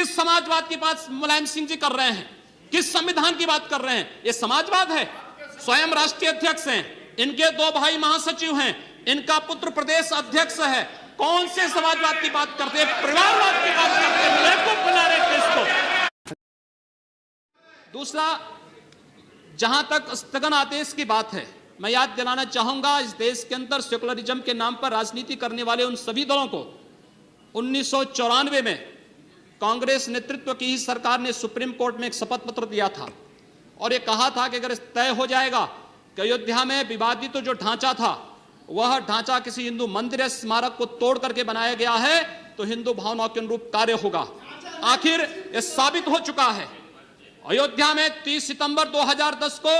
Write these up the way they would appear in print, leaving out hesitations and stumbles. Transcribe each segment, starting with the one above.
किस समाजवाद की बात मुलायम सिंह जी कर रहे हैं? किस संविधान की बात कर रहे हैं? ये समाजवाद है? स्वयं राष्ट्रीय अध्यक्ष हैं, इनके 2 भाई महासचिव हैं, इनका पुत्र प्रदेश अध्यक्ष है। कौन से समाजवाद की बात करते हैं? परिवारवाद की बात करते हैं। बेवकूफ बना रहे देश को। दूसरा, जहां तक स्थगन आदेश की बात है, मैं याद दिलाना चाहूंगा, इस देश के अंदर सेकुलरिज्म के नाम पर राजनीति करने वाले उन सभी दलों को 1994 में कांग्रेस नेतृत्व की ही सरकार ने सुप्रीम कोर्ट में एक शपथ पत्र दिया था और ये कहा था कि अगर तय हो जाएगा कि अयोध्या में विवादित जो ढांचा था वह ढांचा किसी हिंदू मंदिर या स्मारक को तोड़ करके बनाया गया है तो हिंदू भावनाओं के अनुरूप कार्य होगा। आखिर यह साबित हो चुका है। अयोध्या में 30 सितंबर 2010 को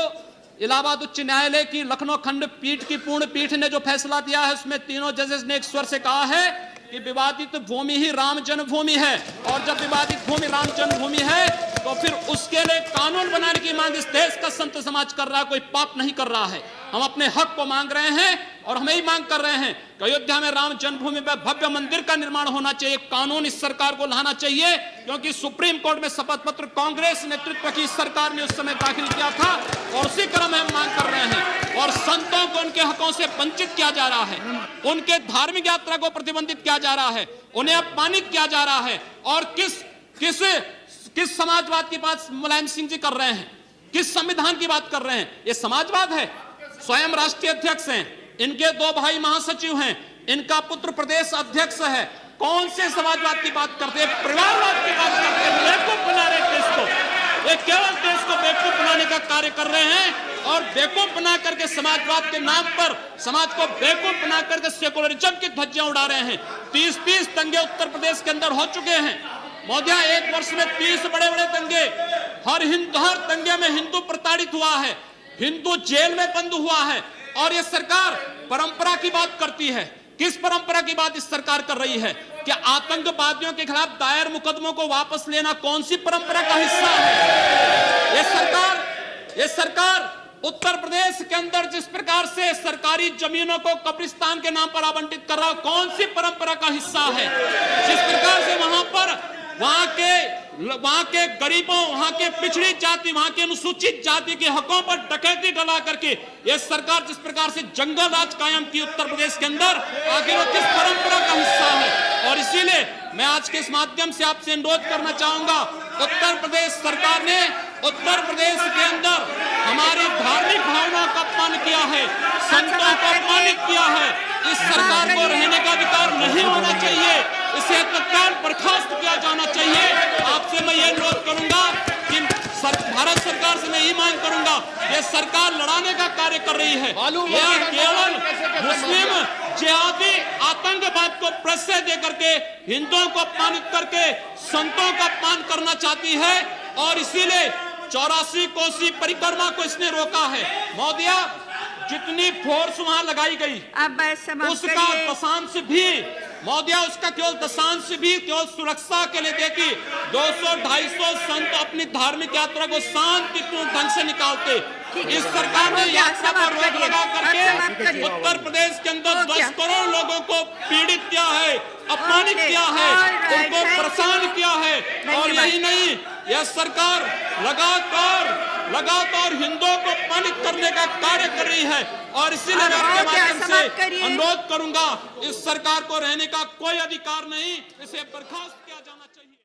इलाहाबाद उच्च न्यायालय की लखनऊ खंडपीठ की पूर्ण पीठ ने जो फैसला दिया है उसमें तीनों जजेस ने एक स्वर से कहा है कि विवादित भूमि ही राम जन्मभूमि है और जब विवादित भूमि राम जन्मभूमि है तो फिर उसके लिए कानून बनाने की मांग इस देश का संत समाज कर रहा है, कोई पाप नहीं कर रहा है। हम अपने हक को मांग रहे हैं और हम यही मांग कर रहे हैं कि अयोध्या में राम जन्मभूमि पर भव्य मंदिर का निर्माण होना चाहिए, कानून इस सरकार को लाना चाहिए, क्योंकि सुप्रीम कोर्ट में शपथ पत्र कांग्रेस नेतृत्व की सरकार ने उस समय दाखिल किया था और उसी क्रम में हम मांग कर रहे हैं। और संतों को उनके हकों से वंचित किया जा रहा है, उनके धार्मिक यात्रा को प्रतिबंधित किया जा रहा है, उन्हें अपमानित किया जा रहा है। और किस समाजवाद की बात मुलायम सिंह जी कर रहे हैं? किस संविधान की बात कर रहे हैं? ये समाजवाद है? स्वयं राष्ट्रीय अध्यक्ष हैं, इनके 2 भाई महासचिव हैं, इनका पुत्र प्रदेश अध्यक्ष है। कौन से समाजवाद की बात करते हैं? परिवारवाद की बात करते हैं। बेवकूफ बना रहे देश को। ये केवल देश को बेवकूफ बनाने का कार्य कर रहे हैं और बेवकूफ बना करके समाजवाद के नाम पर समाज को बेवकूफ बना करके सेकुलरिज्म की ध्वजियां उड़ा रहे हैं। 30 दंगे उत्तर प्रदेश के अंदर हो चुके हैं। मोदी, 1 वर्ष में 30 बड़े-बड़े दंगे, हर दंगे में हिंदू प्रताड़ित हुआ है, हिंदू जेल में बंद हुआ है। और ये सरकार परंपरा की बात करती है। किस परंपरा की बात इस सरकार कर रही है? क्या आतंकवादियों के खिलाफ दायर मुकदमों को वापस लेना कौन सी परंपरा का हिस्सा है? ये सरकार उत्तर प्रदेश के अंदर जिस प्रकार से सरकारी जमीनों को कब्रिस्तान के नाम पर आवंटित कर रहा, कौन सी परंपरा का हिस्सा है? जिस प्रकार से वहां के गरीबों, वहां के पिछड़ी जाति, वहां के अनुसूचित जाति के हकों पर डकैती डला करके यह सरकार जिस प्रकार से जंगल राज कायम की उत्तर प्रदेश के अंदर, आखिर वो किस परंपरा का हिस्सा है? और इसीलिए मैं आज के इस माध्यम से आपसे अनुरोध करना चाहूंगा, उत्तर प्रदेश सरकार ने उत्तर प्रदेश के अंदर हमारी धार्मिक भावनाओं का अपमान किया है, संतों को अपमानित किया है। इस सरकार को रहने का अधिकार नहीं होना चाहिए, इसे तत्काल बर्खास्त किया जाना चाहिए। आपसे मैं ये अनुरोध करूंगा कि भारत सरकार से मैं ये मांग करूंगा, ये सरकार लड़ाने का कार्य कर रही है, यह केवल मुस्लिम जिहादी आतंकवाद को प्रश्रय दे करके हिंदुओं को अपमानित करके संतों का अपमान करना चाहती है। और इसीलिए 84 कोसी परिक्रमा को इसने रोका है। मोदिया, जितनी फोर्स वहां लगाई गई उसका दशांश भी मोदिया उसका केवल दशांश भी केवल सुरक्षा के लिए देखी। 200-250 संत अपनी धार्मिक यात्रा को शांतिपूर्ण ढंग से निकालते। इस सरकार ने यात्रा पर रोक लगा करके उत्तर प्रदेश के अंदर 10 करोड़ लोगों को पीड़ित किया है, अपमानित किया है, उनको परेशान किया है। और यही नहीं, यह सरकार लगातार हिंदुओं को अपमानित करने का कार्य कर रही है। और इसीलिए मैं आपके माध्यम से अनुरोध करूंगा, इस सरकार को रहने का कोई अधिकार नहीं, इसे बर्खास्त किया